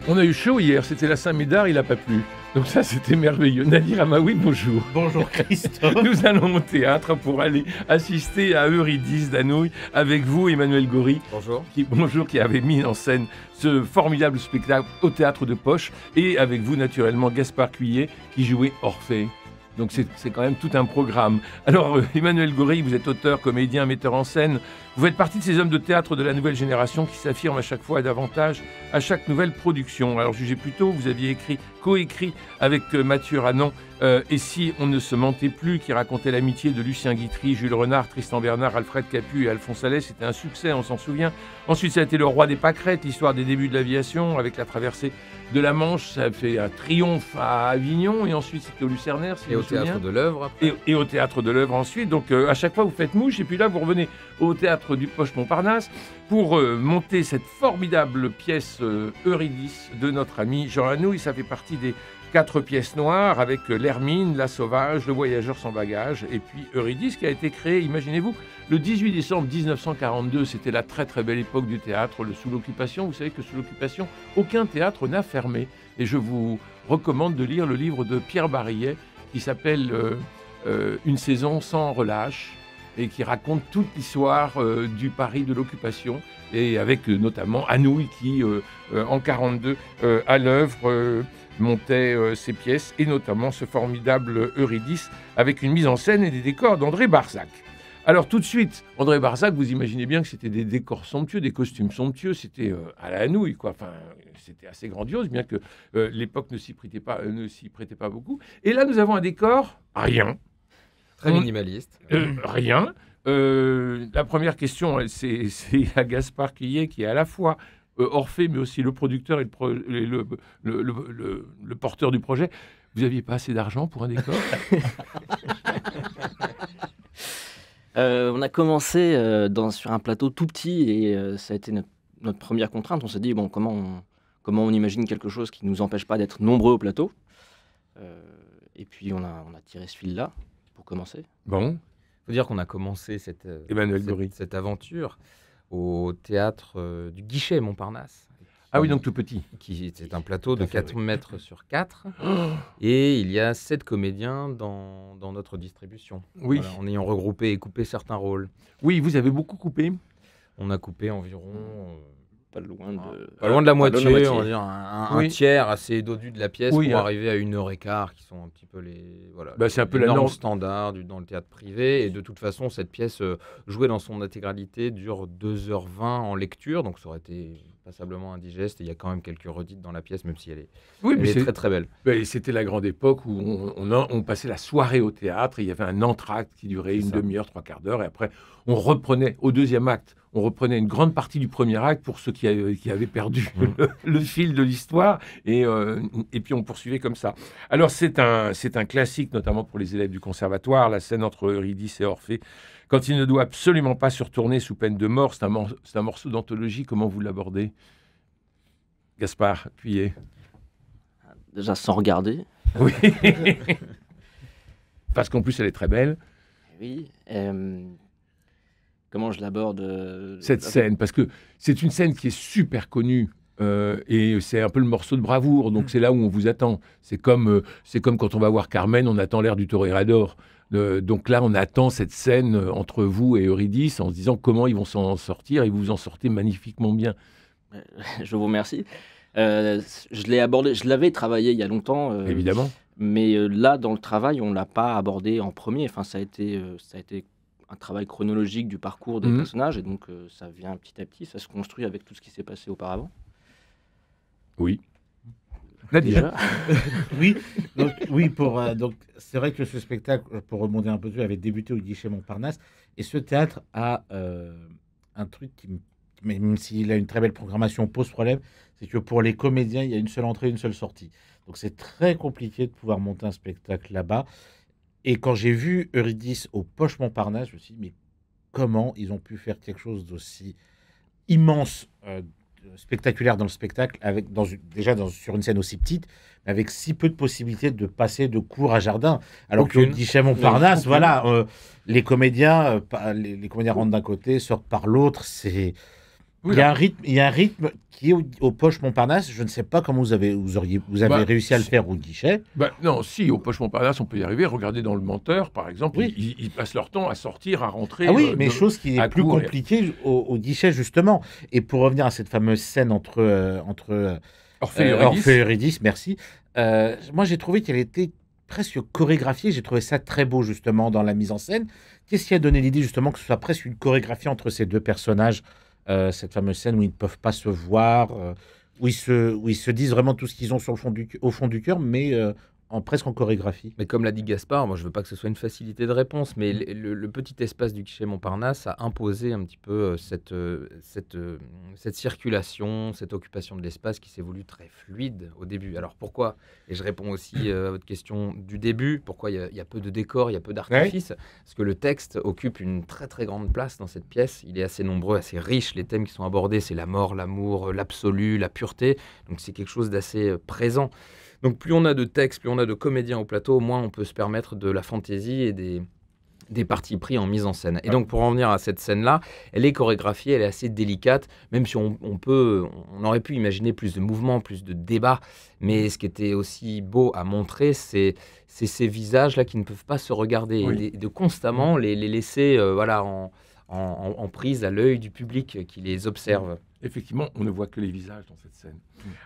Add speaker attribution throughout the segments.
Speaker 1: On a eu chaud hier, c'était la Saint-Médard, il n'a pas plu. Donc ça, c'était merveilleux. Nadir Amaoui, bonjour.
Speaker 2: Bonjour Christophe.
Speaker 1: Nous allons au théâtre pour aller assister à Eurydice d'Anouilh avec vous, Emmanuel Goury.
Speaker 3: Bonjour.
Speaker 1: Qui avait mis en scène ce formidable spectacle au théâtre de Poche. Et avec vous, naturellement, Gaspard Cuillet qui jouait Orphée. Donc c'est quand même tout un programme. Alors Emmanuel Goury, vous êtes auteur, comédien, metteur en scène. Vous faites partie de ces hommes de théâtre de la nouvelle génération qui s'affirment à chaque fois davantage à chaque nouvelle production. Alors jugez plutôt, vous aviez coécrit avec Mathieu Ranon Et si on ne se mentait plus, qui racontait l'amitié de Lucien Guitry, Jules Renard, Tristan Bernard, Alfred Capu et Alphonse Allais. C'était un succès, on s'en souvient. Ensuite, ça a été Le Roi des Pâquerettes, l'histoire des débuts de l'aviation avec la traversée de la Manche. Ça a fait un triomphe à Avignon et ensuite c'était au Lucernaire. Si
Speaker 3: et au Théâtre de l'Œuvre après.
Speaker 1: Et au Théâtre de l'Œuvre ensuite. Donc à chaque fois vous faites mouche et puis là vous revenez au Théâtre du Poche Montparnasse pour monter cette formidable pièce Eurydice de notre ami Jean Anouilh. Ça fait partie des 4 pièces noires avec l'Hermine, la Sauvage, le Voyageur sans bagage et puis Eurydice qui a été créé, imaginez-vous, le 18 décembre 1942. C'était la très très belle époque du théâtre, sous l'occupation. Vous savez que sous l'occupation, aucun théâtre n'a fermé. Et je vous recommande de lire le livre de Pierre Barillet qui s'appelle Une saison sans relâche et qui raconte toute l'histoire du Paris de l'occupation et avec notamment Anouilh qui, en 42, à l'œuvre, montait ses pièces et notamment ce formidable Eurydice avec une mise en scène et des décors d'André Barzac. Alors tout de suite, André Barzac, vous imaginez bien que c'était des décors somptueux, des costumes somptueux, c'était à la Anouilh, quoi. Enfin, c'était assez grandiose, bien que l'époque ne s'y prêtait pas beaucoup. Et là, nous avons un décor, rien.
Speaker 3: Très minimaliste.
Speaker 1: Rien. La première question, c'est à Gaspard Cuillet, qui est à la fois Orphée, mais aussi le producteur et le porteur du projet. Vous n'aviez pas assez d'argent pour un décor?
Speaker 4: On a commencé sur un plateau tout petit et ça a été notre première contrainte. On s'est dit, bon, comment on imagine quelque chose qui ne nous empêche pas d'être nombreux au plateau. Et puis on a tiré ce fil-là pour commencer.
Speaker 1: Bon.
Speaker 3: Il faut dire qu'on a commencé cette aventure au théâtre du Guichet Montparnasse.
Speaker 1: Ah oui, donc tout petit.
Speaker 3: C'est un plateau de 4 mètres sur 4. Et il y a 7 comédiens dans notre distribution.
Speaker 1: Oui.
Speaker 3: Voilà, en ayant regroupé et coupé certains rôles.
Speaker 1: Oui, vous avez beaucoup coupé.
Speaker 3: On a coupé environ...
Speaker 4: Pas loin
Speaker 3: de la moitié, on va dire un tiers assez dodu de la pièce pour
Speaker 1: hein.
Speaker 3: arriver à 1h15 qui sont un petit peu les
Speaker 1: c'est un peu
Speaker 3: les
Speaker 1: la
Speaker 3: normes
Speaker 1: norme
Speaker 3: standards dans le théâtre privé. Et de toute façon, cette pièce jouée dans son intégralité dure 2h20 en lecture, donc ça aurait été passablement indigeste. Et il y a quand même quelques redites dans la pièce, même si elle est très très belle.
Speaker 1: C'était la grande époque où on passait la soirée au théâtre. Et il y avait un entracte qui durait une demi-heure, 3/4 d'heure, et après on reprenait au deuxième acte. On reprenait une grande partie du premier acte pour ceux qui avaient perdu le fil de l'histoire et puis on poursuivait comme ça. Alors c'est un classique, notamment pour les élèves du conservatoire, la scène entre Eurydice et Orphée, quand il ne doit absolument pas se retourner sous peine de mort. C'est un morceau d'anthologie. Comment vous l'abordez, Gaspard Cuillet?
Speaker 4: Déjà sans regarder.
Speaker 1: Oui. Parce qu'en plus elle est très belle.
Speaker 4: Oui. Comment je l'aborde
Speaker 1: cette scène, parce que c'est une scène qui est super connue et c'est un peu le morceau de bravoure, donc c'est là où on vous attend. C'est comme quand on va voir Carmen, on attend l'air du Toreador. Donc là, on attend cette scène entre vous et Eurydice en se disant comment ils vont s'en sortir, et vous vous en sortez magnifiquement bien.
Speaker 4: Je vous remercie. Je l'ai abordé, je l'avais travaillé il y a longtemps.
Speaker 1: Évidemment.
Speaker 4: Mais là, dans le travail, on ne l'a pas abordé en premier. Enfin, ça a été un travail chronologique du parcours des personnages, et donc ça vient petit à petit, ça se construit avec tout ce qui s'est passé auparavant.
Speaker 1: Oui.
Speaker 2: Déjà. Donc c'est vrai que ce spectacle, pour remonter un peu dessus, avait débuté au Guichet Montparnasse, et ce théâtre a un truc qui, même s'il a une très belle programmation, pose problème, c'est que pour les comédiens, il y a une seule entrée, une seule sortie. Donc c'est très compliqué de pouvoir monter un spectacle là-bas. Et quand j'ai vu Eurydice au Poche Montparnasse, je me suis dit, mais comment ils ont pu faire quelque chose d'aussi immense, spectaculaire dans le spectacle, sur une scène aussi petite, mais avec si peu de possibilités de passer de cour à jardin. Alors que Guichet Montparnasse, les comédiens rentrent d'un côté, sortent par l'autre. Il y a un rythme qui est au Poche Montparnasse. Je ne sais pas comment vous avez réussi à le faire au guichet.
Speaker 1: Non, si, au Poche Montparnasse, on peut y arriver. Regardez dans Le Menteur, par exemple, ils passent leur temps à sortir, à rentrer.
Speaker 2: Ah oui, mais chose qui est plus compliquée au guichet, justement. Et pour revenir à cette fameuse scène entre Orphée et Eurydice, merci. Moi, j'ai trouvé qu'elle était presque chorégraphiée. J'ai trouvé ça très beau, justement, dans la mise en scène. Qu'est-ce qui a donné l'idée, justement, que ce soit presque une chorégraphie entre ces deux personnages, cette fameuse scène où ils ne peuvent pas se voir, où ils se disent vraiment tout ce qu'ils ont au fond du cœur, mais presque en chorégraphie.
Speaker 3: Mais comme l'a dit Gaspard, moi je veux pas que ce soit une facilité de réponse, mais le petit espace du guichet Montparnasse a imposé un petit peu cette circulation, cette occupation de l'espace qui s'est voulue très fluide au début. Alors pourquoi? Et je réponds aussi à votre question du début, pourquoi il y a peu de décors, il y a peu d'artifices? Parce que le texte occupe une très très grande place dans cette pièce, il est assez nombreux, assez riche, les thèmes qui sont abordés, c'est la mort, l'amour, l'absolu, la pureté, donc c'est quelque chose d'assez présent. Donc plus on a de textes, plus on a de comédiens au plateau, moins on peut se permettre de la fantaisie et des partis pris en mise en scène. Et donc pour en venir à cette scène-là, elle est chorégraphiée, elle est assez délicate, même si on aurait pu imaginer plus de mouvements, plus de débats, mais ce qui était aussi beau à montrer, c'est ces visages-là qui ne peuvent pas se regarder, et de constamment les laisser en prise à l'œil du public qui les observe.
Speaker 1: Effectivement, on ne voit que les visages dans cette scène.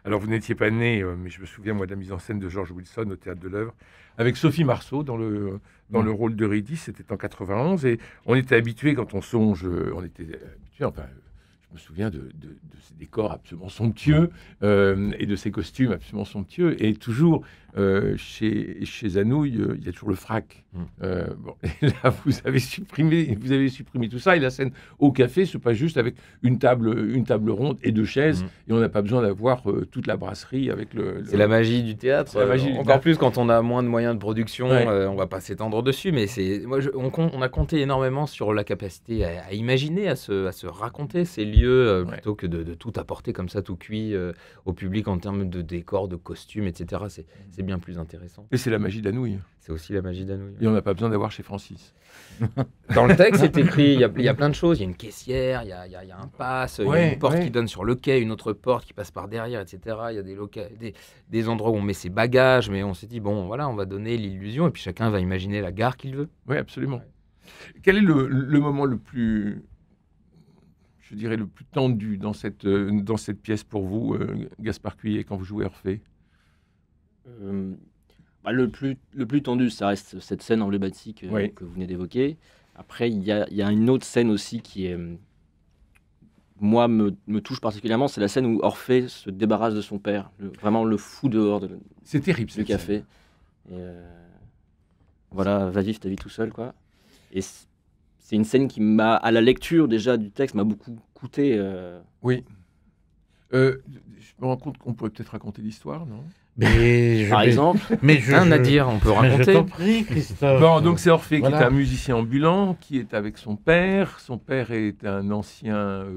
Speaker 1: Alors, vous n'étiez pas né, mais je me souviens, moi, de la mise en scène de George Wilson au Théâtre de l'Œuvre, avec Sophie Marceau dans le rôle d'Eurydice. C'était en 91, et on était habitués, quand on songe, je me souviens de ces décors absolument somptueux et de ces costumes absolument somptueux. Et toujours, chez Anouilh, il y a toujours le frac. Et là, vous avez supprimé tout ça. Et la scène au café se passe juste avec une table ronde et deux chaises. Et on n'a pas besoin d'avoir toute la brasserie avec
Speaker 3: C'est la magie du théâtre. Encore plus quand on a moins de moyens de production. On ne va pas s'étendre dessus. Mais on a compté énormément sur la capacité à imaginer, à se raconter ces lieux plutôt que de tout apporter comme ça, tout cuit au public en termes de décors, de costumes, etc. C'est bien plus intéressant.
Speaker 1: Et c'est la magie d'Anouilh.
Speaker 3: C'est aussi la magie d'Anouilh.
Speaker 1: Et on n'a pas besoin d'avoir chez Francis.
Speaker 3: Dans le texte, c'est écrit, il y a plein de choses. Il y a une caissière, il y a un pass, il y a une porte qui donne sur le quai, une autre porte qui passe par derrière, etc. Il y a des endroits où on met ses bagages, mais on s'est dit, bon, voilà, on va donner l'illusion et puis chacun va imaginer la gare qu'il veut.
Speaker 1: Oui, absolument. Quel est le moment le plus... je dirais le plus tendu dans cette pièce pour vous, Gaspard Cuillet, quand vous jouez Orphée?
Speaker 4: Le plus tendu, ça reste cette scène emblématique que vous venez d'évoquer. Après, il y a une autre scène aussi qui moi, me touche particulièrement, c'est la scène où Orphée se débarrasse de son père, vraiment le fout dehors
Speaker 1: c'est terrible,
Speaker 4: du café. Et, voilà, va vivre ta vie tout seul, quoi. Et c'est une scène qui m'a, à la lecture déjà du texte, m'a beaucoup coûté.
Speaker 1: Oui. Je me rends compte qu'on pourrait peut-être raconter l'histoire, non?
Speaker 4: Par exemple.
Speaker 3: Mais à dire, on peut raconter.
Speaker 2: Je t'en prie, Christophe.
Speaker 1: Bon, donc c'est Orphée qui est un musicien ambulant, qui est avec son père. Son père est un ancien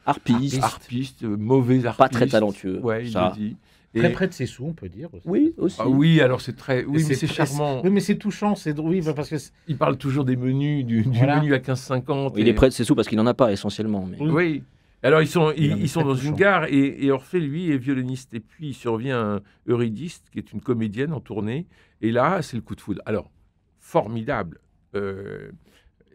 Speaker 1: harpiste, mauvais harpiste.
Speaker 4: Pas très talentueux.
Speaker 1: Ouais, il le dit.
Speaker 2: Très près de ses sous, on peut dire aussi.
Speaker 4: Oui, aussi.
Speaker 1: Ah oui, alors c'est très... Oui, mais c'est charmant.
Speaker 2: Oui, mais c'est touchant, c'est drôle. Parce que
Speaker 1: il parle toujours des menus, du menu à 15,50.
Speaker 4: Il est près de ses sous parce qu'il n'en a pas, essentiellement. Mais...
Speaker 1: Oui. Alors, ils sont dans une gare et Orphée, lui, est violoniste. Et puis, il survient Eurydice, qui est une comédienne en tournée. Et là, c'est le coup de foudre. Alors, formidable.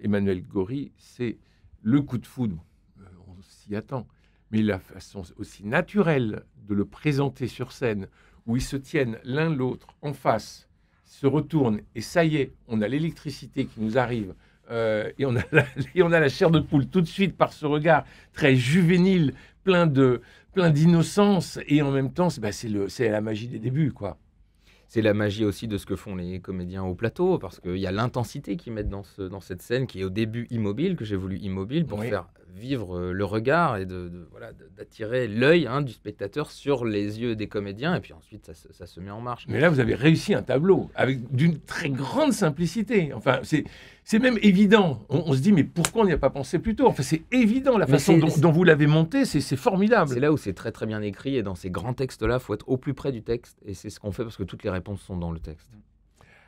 Speaker 1: Emmanuel Goury, c'est le coup de foudre. On s'y attend. Mais la façon aussi naturelle de le présenter sur scène, où ils se tiennent l'un l'autre en face, se retournent, et ça y est, on a l'électricité qui nous arrive. Et on a la chair de poule tout de suite par ce regard très juvénile, plein d'innocence, et en même temps, c'est la magie des débuts, quoi.
Speaker 3: C'est la magie aussi de ce que font les comédiens au plateau, parce qu'il y a l'intensité qu'ils mettent dans cette scène, qui est au début immobile, que j'ai voulu immobile, pour faire vivre le regard et d'attirer l'œil du spectateur sur les yeux des comédiens, et puis ensuite ça se met en marche.
Speaker 1: Mais là, vous avez réussi un tableau d'une très grande simplicité. Enfin, c'est même évident. On se dit, mais pourquoi on n'y a pas pensé plus tôt? Enfin, c'est évident, la façon dont vous l'avez monté, c'est formidable.
Speaker 3: C'est là où c'est très très bien écrit, et dans ces grands textes-là, il faut être au plus près du texte, et c'est ce qu'on fait parce que toutes les réponses sont dans le texte.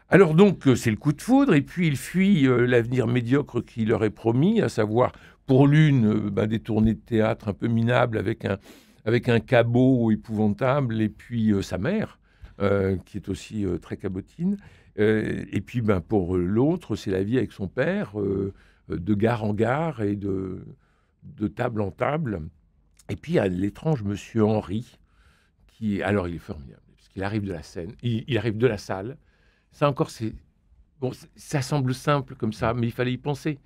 Speaker 1: Alors donc, c'est le coup de foudre, et puis il fuit l'avenir médiocre qui leur est promis, à savoir Pour l'une, des tournées de théâtre un peu minables avec un cabot épouvantable, et puis sa mère, qui est aussi très cabotine. Et puis pour l'autre, c'est la vie avec son père, de gare en gare et de table en table. Et puis il y a l'étrange monsieur Henri, alors il est formidable, parce qu'il arrive de la scène, il arrive de la salle. Ça encore, ça semble simple comme ça, mais il fallait y penser.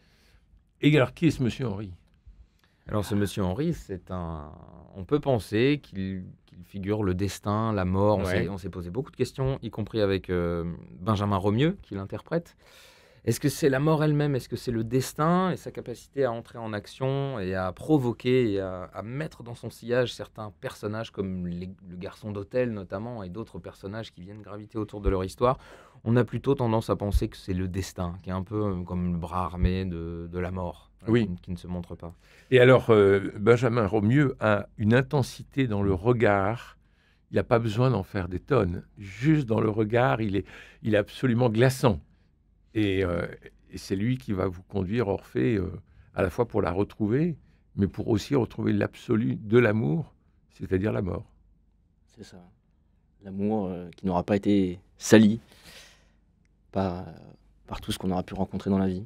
Speaker 1: Et alors, qui est ce monsieur Henri ?
Speaker 3: Alors, ce monsieur Henri, on peut penser qu'il figure le destin, la mort.
Speaker 1: Ouais.
Speaker 3: On s'est posé beaucoup de questions, y compris avec Benjamin Romieux, qui l'interprète. Est-ce que c'est la mort elle-même? Est-ce que c'est le destin et sa capacité à entrer en action et à provoquer et à mettre dans son sillage certains personnages comme le garçon d'hôtel notamment et d'autres personnages qui viennent graviter autour de leur histoire? On a plutôt tendance à penser que c'est le destin, qui est un peu comme le bras armé de la mort,
Speaker 1: Oui.
Speaker 3: qui ne se montre pas.
Speaker 1: Et alors, Benjamin Romieux a une intensité dans le regard. Il n'a pas besoin d'en faire des tonnes. Juste dans le regard, il est absolument glaçant. Et c'est lui qui va vous conduire, Orphée, à la fois pour la retrouver, mais pour aussi retrouver l'absolu de l'amour, c'est-à-dire la mort.
Speaker 4: C'est ça. L'amour qui n'aura pas été sali par tout ce qu'on aura pu rencontrer dans la vie.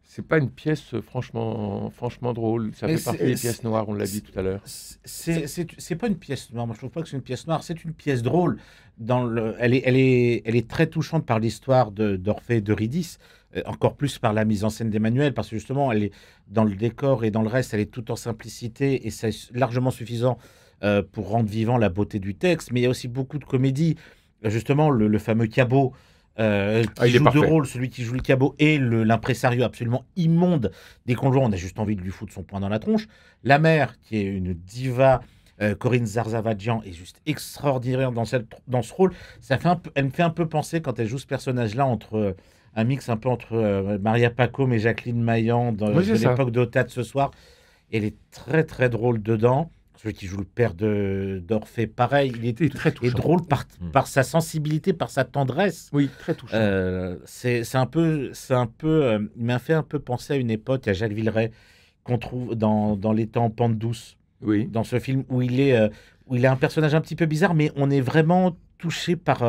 Speaker 1: C'est pas une pièce franchement drôle. Ça fait partie des pièces noires, on l'a dit tout à l'heure.
Speaker 2: C'est pas une pièce noire. Moi, je trouve pas que c'est une pièce noire. C'est une pièce drôle. Elle est très touchante par l'histoire d'Orphée et d'Eurydice, encore plus par la mise en scène d'Emmanuel, parce que justement, elle est dans le décor et dans le reste, elle est toute en simplicité et c'est largement suffisant pour rendre vivant la beauté du texte. Mais il y a aussi beaucoup de comédie. Justement, le fameux cabot. Qui joue deux rôles, celui qui joue le cabot et l'impresario absolument immonde. Dès qu'on le voit, on a juste envie de lui foutre son poing dans la tronche. La mère, qui est une diva, Corinne Zarzavadjian, est juste extraordinaire dans ce rôle. Elle me fait un peu penser, quand elle joue ce personnage-là, un mix un peu entre Maria Pacôme et Jacqueline Maillan de l'époque d'Ota de ce soir. Elle est très très drôle dedans. Celui qui joue le père d'Orphée, pareil, il était très touchant. Et drôle par sa sensibilité, par sa tendresse.
Speaker 1: Oui, très touchant.
Speaker 2: C'est un peu, il m'a fait un peu penser à une époque, à Jacques Villeray, qu'on trouve dans Les Temps en pente douce.
Speaker 1: Oui.
Speaker 2: Dans ce film où il est un personnage un petit peu bizarre, mais on est vraiment touché par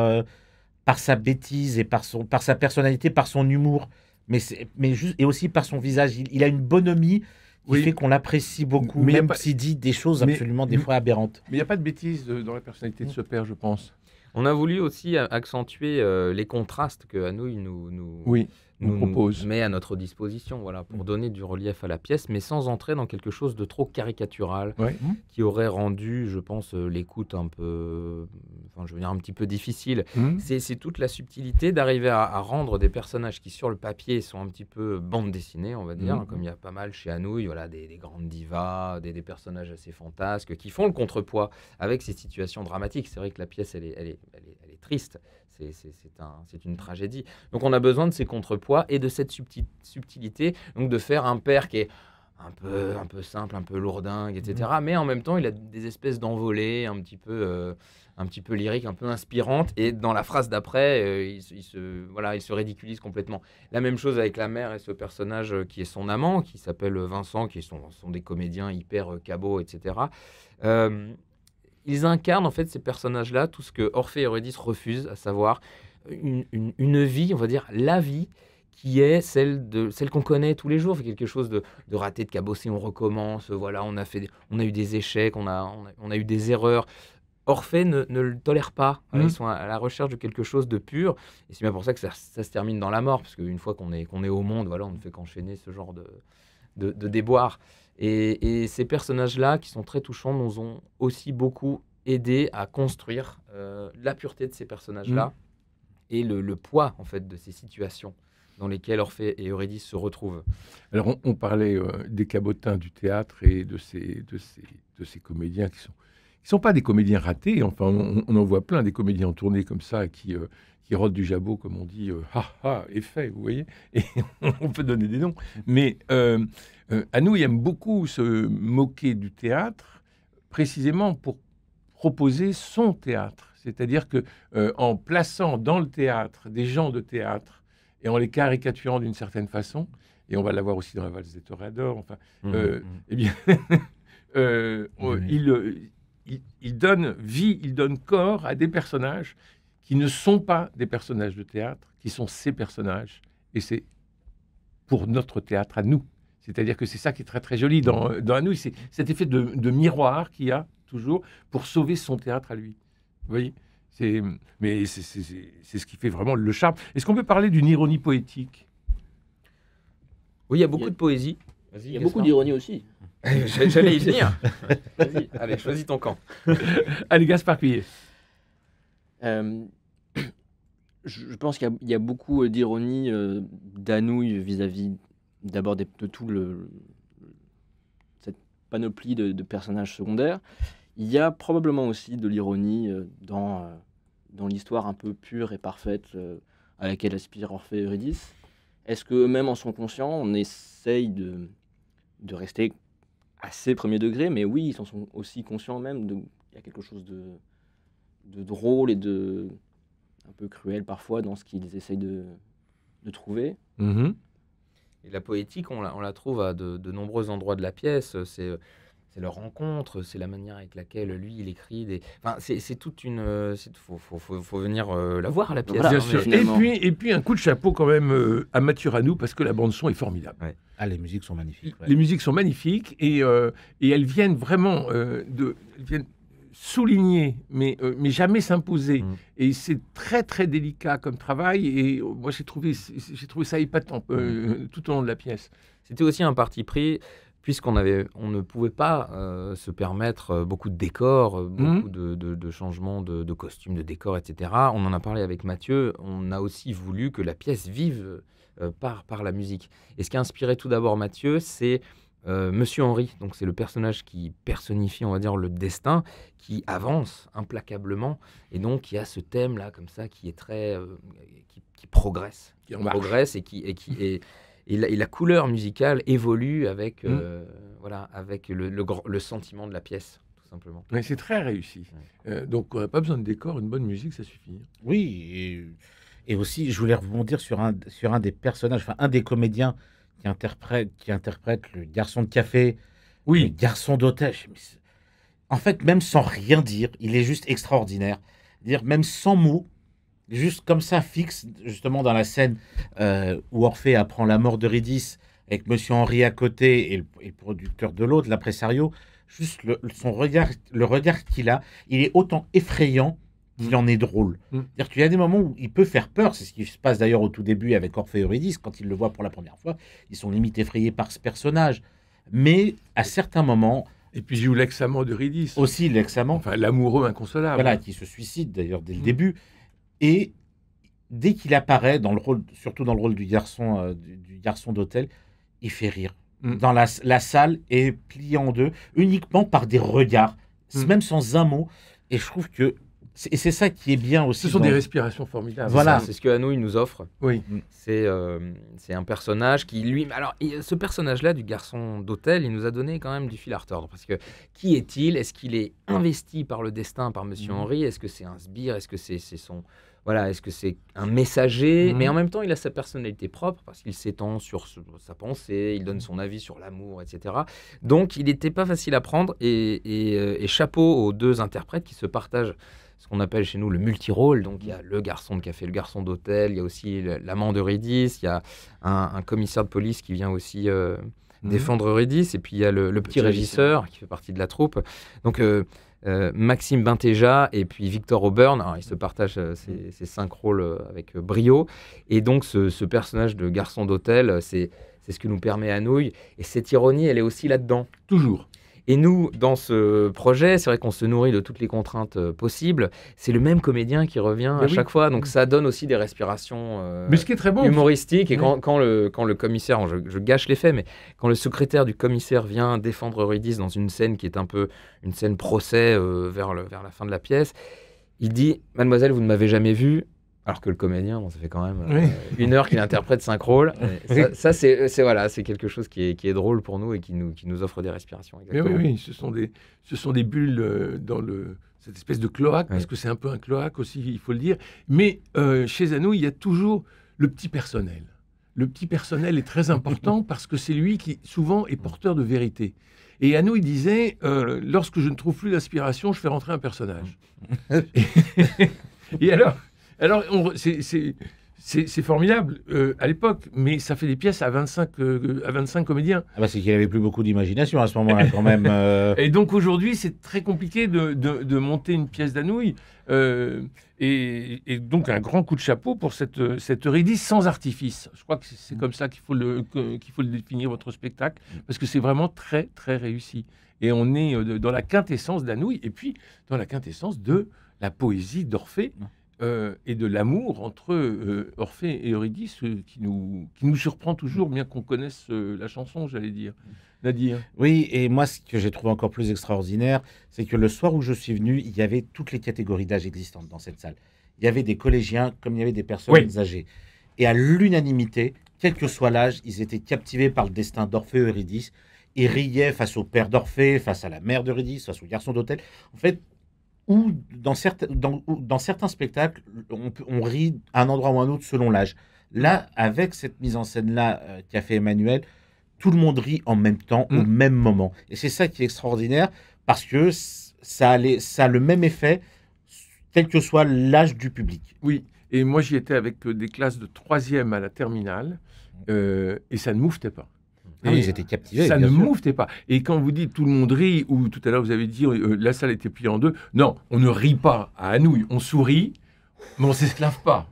Speaker 2: sa bêtise et par sa personnalité, par son humour, et aussi par son visage. Il a une bonhomie qui fait qu'on l'apprécie beaucoup, mais même s'il dit des choses absolument des fois aberrantes.
Speaker 1: Mais il n'y a pas de bêtises dans la personnalité de ce père, je pense.
Speaker 3: On a voulu aussi accentuer les contrastes que Anouilh nous propose, met à notre disposition, voilà, pour donner du relief à la pièce, mais sans entrer dans quelque chose de trop caricatural, qui aurait rendu, je pense, l'écoute un peu, un petit peu difficile. C'est toute la subtilité d'arriver à rendre des personnages qui, sur le papier, sont un petit peu bande dessinée, on va dire, comme il y a pas mal chez Anouilh, voilà, des grandes divas, des personnages assez fantasques, qui font le contrepoids avec ces situations dramatiques. C'est vrai que la pièce, elle est triste. C'est une tragédie. Donc on a besoin de ces contrepoids et de cette subtilité, donc de faire un père qui est un peu simple, un peu lourdingue, etc. Mais en même temps, il a des espèces d'envolées un petit peu lyriques, un peu inspirantes. Et dans la phrase d'après, il se ridiculise complètement. La même chose avec la mère et ce personnage qui est son amant, qui s'appelle Vincent, qui sont des comédiens hyper cabots, etc. Ils incarnent en fait ces personnages-là, tout ce que Orphée et Eurydice refusent, à savoir une vie, on va dire la vie, qui est celle qu'on connaît tous les jours, quelque chose de raté, de cabossé, on recommence, voilà, on a eu des échecs, on a eu des erreurs. Orphée ne le tolère pas, ils sont à la recherche de quelque chose de pur, et c'est bien pour ça que ça se termine dans la mort, parce qu'une fois qu'on est au monde, voilà, on ne fait qu'enchaîner ce genre de déboires. Et ces personnages-là, qui sont très touchants, nous ont aussi beaucoup aidé à construire la pureté de ces personnages-là et le poids, en fait, de ces situations dans lesquelles Orphée et Eurydice se retrouvent.
Speaker 1: Alors, on parlait des cabotins du théâtre et de ces comédiens qui sont pas des comédiens ratés. Enfin, on en voit plein, des comédiens en tournée comme ça, qui rôdent du jabot, comme on dit, effet, vous voyez. Et on peut donner des noms. Mais Anouilh aime beaucoup se moquer du théâtre, précisément pour proposer son théâtre. C'est-à-dire que en plaçant dans le théâtre des gens de théâtre et en les caricaturant d'une certaine façon, et on va l'avoir aussi dans la valse des toréadors. Enfin,
Speaker 3: Mmh,
Speaker 1: eh bien, il donne vie, il donne corps à des personnages qui ne sont pas des personnages de théâtre, qui sont ses personnages, et c'est pour notre théâtre à nous. C'est-à-dire que c'est ça qui est très très joli dans Anouilh, c'est cet effet de miroir qu'il y a toujours pour sauver son théâtre à lui. Vous voyez, mais c'est ce qui fait vraiment le charme. Est-ce qu'on peut parler d'une ironie poétique?
Speaker 3: Oui, il y a beaucoup de poésie.
Speaker 4: Il y a beaucoup d'ironie aussi.
Speaker 3: J'allais y venir. Vas-y, allez, choisis ton camp.
Speaker 1: Allez, Gaspard Cuillet.
Speaker 4: Je pense qu'il y a beaucoup d'ironie d'Anouilh vis-à-vis d'abord de tout cette panoplie de personnages secondaires. Il y a probablement aussi de l'ironie dans l'histoire un peu pure et parfaite à laquelle aspirent Orphée et Eurydice. Est-ce qu'eux-mêmes en sont conscients? On essaye de rester assez premier degré, mais oui, ils en sont aussi conscients même. Il y a quelque chose de drôle et un peu cruel parfois dans ce qu'ils essayent de trouver.
Speaker 1: Mmh.
Speaker 3: Et la poétique, on la trouve à de nombreux endroits de la pièce. C'est leur rencontre, c'est la manière avec laquelle lui, il écrit. Enfin, c'est toute une... faut venir la voir, la pièce.
Speaker 1: Bien
Speaker 4: Voilà,
Speaker 1: sûr.
Speaker 4: finalement.
Speaker 1: Et puis un coup de chapeau quand même à Mathieu Ranoux, parce que la bande-son est formidable.
Speaker 3: Ouais.
Speaker 2: Ah, les musiques sont magnifiques. Ouais.
Speaker 1: Les musiques sont magnifiques et elles viennent vraiment elles viennent souligner, mais jamais s'imposer.
Speaker 3: Mm.
Speaker 1: Et c'est très très délicat comme travail. Et moi j'ai trouvé ça épatant tout au long de la pièce.
Speaker 3: C'était aussi un parti pris, puisqu'on ne pouvait pas se permettre beaucoup de décors, beaucoup de changements de costumes, de décors, etc. On en a parlé avec Mathieu. On a aussi voulu que la pièce vive par la musique. Et ce qui a inspiré tout d'abord Mathieu, c'est Monsieur Henri. Donc c'est le personnage qui personnifie, on va dire, le destin, qui avance implacablement. Et donc il y a ce thème-là, comme ça, qui est très... qui progresse.
Speaker 1: Qui en marche.
Speaker 3: Progresse et la couleur musicale évolue avec, avec le sentiment de la pièce, tout simplement.
Speaker 1: Mais c'est très réussi. Donc on n'a pas besoin de décor, une bonne musique, ça suffit.
Speaker 2: Oui, et aussi, je voulais rebondir sur un des personnages, enfin un des comédiens qui interprète le garçon de café, le
Speaker 1: Oui,
Speaker 2: garçon d'hôtel. En fait, même sans rien dire, il est juste extraordinaire. Dire même sans mots, juste comme ça, fixe, justement dans la scène où Orphée apprend la mort d'Eurydice, avec Monsieur Henri à côté et le producteur de l'autre, l'impresario, juste son regard, le regard qu'il a, il est autant effrayant qu'il en est drôle. C'est-à-dire qu'il y a des moments où il peut faire peur, c'est ce qui se passe d'ailleurs au tout début avec Orphée et Eurydice, quand ils le voient pour la première fois, ils sont limite effrayés par ce personnage. Mais à certains moments,
Speaker 1: et puis joue l'ex-amant d'Eurydice.
Speaker 2: aussi l'ex-amant,
Speaker 1: Enfin, l'amoureux inconsolable.
Speaker 2: voilà, qui se suicide d'ailleurs dès le début, et dès qu'il apparaît dans le rôle, surtout dans le rôle du garçon d'hôtel, il fait rire. Dans la salle est pliée en deux uniquement par des regards, même sans un mot. Et je trouve que c'est ça qui est bien aussi.
Speaker 1: Ce sont des respirations formidables.
Speaker 2: Voilà.
Speaker 3: C'est ce que Anouilh nous offre.
Speaker 1: Oui.
Speaker 3: C'est un personnage qui, lui... Alors, ce personnage-là, du garçon d'hôtel, il nous a donné quand même du fil à retordre. Parce que, qui est-il? Est-ce qu'il est investi par le destin, par Monsieur Henri? Est-ce que c'est un sbire? Est-ce que c'est son... Voilà, est-ce que c'est un messager? Mais en même temps, il a sa personnalité propre, parce qu'il s'étend sur sa pensée, il donne son avis sur l'amour, etc. Donc, il n'était pas facile à prendre. Et chapeau aux deux interprètes qui se partagent ce qu'on appelle chez nous le multirôle. Donc, il y a le garçon de café, le garçon d'hôtel, il y a aussi l'amant d'Eurydice, il y a un commissaire de police qui vient aussi défendre Eurydice, et puis il y a le petit régisseur qui fait partie de la troupe. Donc, Maxime Bintéja et puis Victor Auburn, alors, ils se partagent ces 5 rôles avec brio. Et donc, ce personnage de garçon d'hôtel, c'est ce que nous permet Anouilh. Et cette ironie, elle est aussi là-dedans.
Speaker 1: Toujours.
Speaker 3: Et nous, dans ce projet, c'est vrai qu'on se nourrit de toutes les contraintes possibles. C'est le même comédien qui revient à chaque fois. Donc, ça donne aussi des respirations
Speaker 1: mais ce qui est très bon,
Speaker 3: humoristiques. Et quand le commissaire, je gâche les faits, mais quand le secrétaire du commissaire vient défendre Eurydice dans une scène qui est un peu une scène procès vers la fin de la pièce, il dit « Mademoiselle, vous ne m'avez jamais vu ». Alors que le comédien, bon, ça fait quand même 1 heure qu'il interprète 5 rôles. Ça c'est quelque chose qui est drôle pour nous et qui nous offre des respirations.
Speaker 1: Exactement. Mais oui, ce sont des bulles dans cette espèce de cloaque, parce que c'est un peu un cloaque aussi, il faut le dire. Mais chez Anouilh, il y a toujours le petit personnel. le petit personnel est très important parce que c'est lui qui, souvent, est porteur de vérité. Et Anouilh disait, lorsque je ne trouve plus d'inspiration, je fais rentrer un personnage. Et alors c'est formidable à l'époque, mais ça fait des pièces à 25 comédiens.
Speaker 2: Ah bah c'est qu'il n'avait plus beaucoup d'imagination à ce moment-là, quand même.
Speaker 1: Et donc aujourd'hui, c'est très compliqué de monter une pièce d'Anouilh. Et donc un grand coup de chapeau pour cette Eurydice sans artifice. Je crois que c'est comme ça qu'il faut le définir, votre spectacle, parce que c'est vraiment très, très réussi. Et on est dans la quintessence d'Anouilh, et puis dans la quintessence de la poésie d'Orphée. Et de l'amour entre Orphée et Eurydice qui nous surprend toujours, bien qu'on connaisse la chanson, j'allais dire. Nadir.
Speaker 2: Oui, et moi, ce que j'ai trouvé encore plus extraordinaire, c'est que le soir où je suis venu, il y avait toutes les catégories d'âge existantes dans cette salle. Il y avait des collégiens comme il y avait des personnes âgées. Et à l'unanimité, quel que soit l'âge, ils étaient captivés par le destin d'Orphée et Eurydice. Ils riaient face au père d'Orphée, face à la mère d'Eurydice, face au garçon d'hôtel. En fait, ou dans certains spectacles, on rit à un endroit ou à un autre selon l'âge. Là, avec cette mise en scène-là qu'a fait Emmanuel, tout le monde rit en même temps, au même moment. Et c'est ça qui est extraordinaire, parce que ça a le même effet, quel que soit l'âge du public.
Speaker 1: Oui, et moi j'y étais avec des classes de 3e à la terminale, et ça ne mouffetait pas.
Speaker 2: Ah oui, ils étaient captivés.
Speaker 1: Ça ne mouffetait pas. Et quand vous dites tout le monde rit, ou tout à l'heure vous avez dit la salle était pliée en deux, non, on ne rit pas à Anouilh, on sourit, mais on ne s'esclave pas.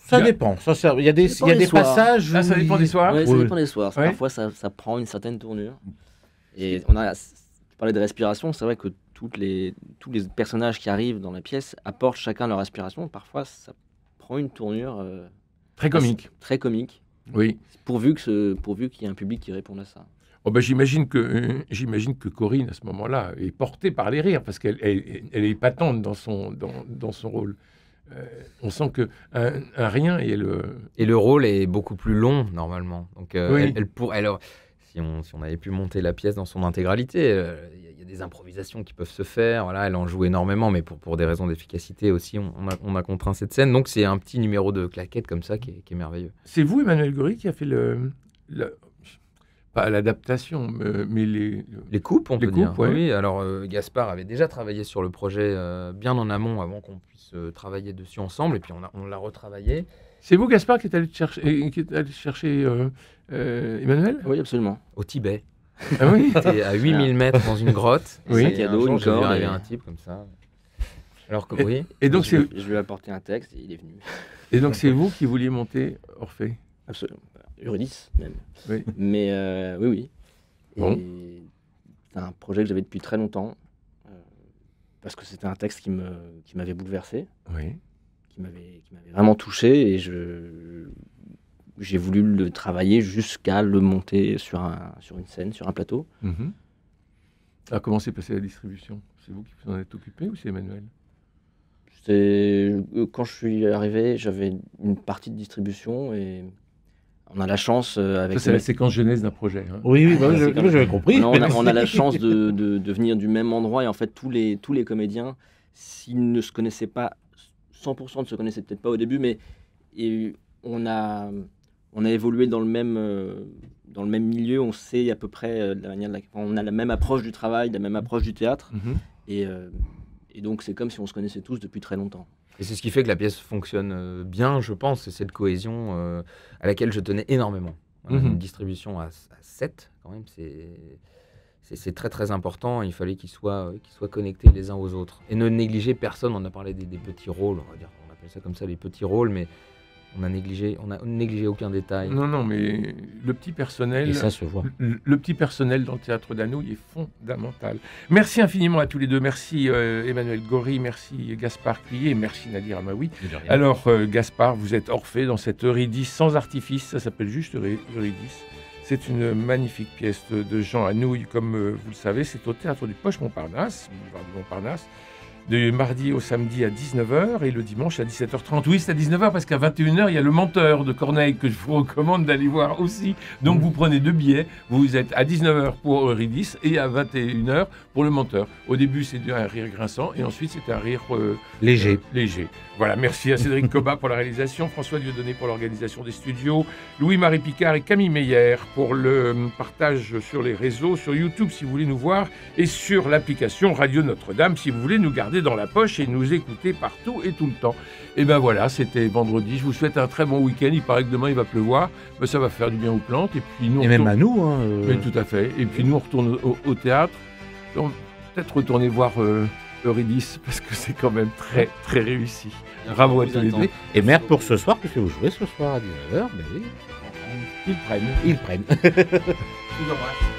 Speaker 2: Ça dépend. Il y a des passages.
Speaker 1: Là, ça dépend des soirs.
Speaker 4: Ouais, ça dépend des soirs. Ouais. Parfois, ça prend une certaine tournure. Et tu parlais de respiration, c'est vrai que tous les personnages qui arrivent dans la pièce apportent chacun leur respiration. Parfois, ça prend une tournure
Speaker 1: très comique.
Speaker 4: Très comique.
Speaker 1: Oui.
Speaker 4: Pourvu qu'il y ait un public qui réponde à ça.
Speaker 1: Oh ben j'imagine que Corinne, à ce moment-là, est portée par les rires, parce qu'elle est épatante dans son rôle. On sent qu'un rien et
Speaker 3: le rôle est beaucoup plus long, normalement. Donc, si on avait pu monter la pièce dans son intégralité, il y a des improvisations qui peuvent se faire. Voilà, elle en joue énormément, mais pour des raisons d'efficacité aussi, on a contraint cette scène. Donc, c'est un petit numéro de claquette comme ça qui est merveilleux.
Speaker 1: C'est vous, Emmanuel Gory, qui a fait pas l'adaptation, mais
Speaker 3: les coupes, on peut dire.
Speaker 1: Ouais.
Speaker 3: Oui, alors Gaspard avait déjà travaillé sur le projet bien en amont, avant qu'on puisse travailler dessus ensemble, et puis on l'a retravaillé.
Speaker 1: C'est vous, Gaspard, qui est allé chercher Emmanuel ?
Speaker 4: Oui, absolument.
Speaker 3: Au Tibet.
Speaker 1: Ah oui.
Speaker 3: C'était à 8000 mètres dans une grotte.
Speaker 1: Oui.
Speaker 3: Et un jour, j'ai vu arriver un type comme ça. Alors que,
Speaker 1: et donc
Speaker 4: je lui ai apporté un texte et il est venu.
Speaker 1: Et donc c'est vous qui vouliez monter Orphée ?
Speaker 4: Absolument. Eurydice, même.
Speaker 1: Oui.
Speaker 4: Mais oui.
Speaker 1: Bon.
Speaker 4: Et c'est un projet que j'avais depuis très longtemps, parce que c'était un texte qui m'avait bouleversé,
Speaker 1: oui.
Speaker 4: qui m'avait vraiment touché, et j'ai voulu le travailler jusqu'à le monter sur une scène, sur un plateau.
Speaker 1: Mm-hmm. Alors comment s'est passée la distribution ? C'est vous qui vous en êtes occupé ou c'est Emmanuel ?
Speaker 4: Quand je suis arrivé, j'avais une partie de distribution, et on a la chance avec...
Speaker 1: Ça, c'est la séquence jeunesse d'un projet. Hein.
Speaker 2: Oui, j'avais compris.
Speaker 4: On a la chance de venir du même endroit, et en fait, tous les comédiens, s'ils ne se connaissaient pas, 100% ne se connaissaient peut-être pas au début, mais on a évolué dans le même milieu, on sait à peu près la manière on a la même approche du travail, la même approche du théâtre, et donc c'est comme si on se connaissait tous depuis très longtemps.
Speaker 3: Et c'est ce qui fait que la pièce fonctionne bien, je pense, c'est cette cohésion à laquelle je tenais énormément. Une distribution à 7, quand même, c'est très très important. Il fallait qu'ils soient connectés les uns aux autres. Et ne négliger personne. On a parlé des petits rôles, on appelle ça comme ça, les petits rôles, mais on a négligé aucun détail.
Speaker 1: Non, mais le petit personnel...
Speaker 2: Et ça se voit.
Speaker 1: Le petit personnel dans le théâtre d'Anouilh est fondamental. Merci infiniment à tous les deux. Merci Emmanuel Gory, merci Gaspard Cuillet, merci Nadir Amaoui. Alors Gaspard, vous êtes Orphée dans cette Eurydice sans artifice, ça s'appelle juste Eurydice. C'est une magnifique pièce de Jean Anouilh, comme vous le savez, c'est au théâtre du Poche Montparnasse, boulevard de Montparnasse. du mardi au samedi à 19h et le dimanche à 17h30. Oui, c'est à 19h parce qu'à 21h, il y a le Menteur de Corneille que je vous recommande d'aller voir aussi. Donc vous prenez 2 billets, vous êtes à 19h pour Eurydice et à 21h pour le Menteur. Au début, c'est un rire grinçant et ensuite, c'est un rire
Speaker 2: léger.
Speaker 1: Léger. Voilà, merci à Cédric Cobat pour la réalisation, François Dieudonné pour l'organisation des studios, Louis-Marie Picard et Camille Meyer pour le partage sur les réseaux, sur YouTube si vous voulez nous voir et sur l'application Radio Notre-Dame si vous voulez nous garder dans la poche et nous écouter partout et tout le temps. Et ben voilà, c'était vendredi. Je vous souhaite un très bon week-end. Il paraît que demain il va pleuvoir, mais ça va faire du bien aux plantes. Et puis nous,
Speaker 2: même à nous.
Speaker 1: Oui, tout à fait. Et puis nous, on retourne au théâtre. Donc, peut-être retourner voir Eurydice parce que c'est quand même très très réussi. Bravo à tous les deux.
Speaker 2: Et merde pour ce soir, puisque vous jouez ce soir à 19h. Mais oui.
Speaker 1: Ils prennent.
Speaker 2: Je vous embrasse.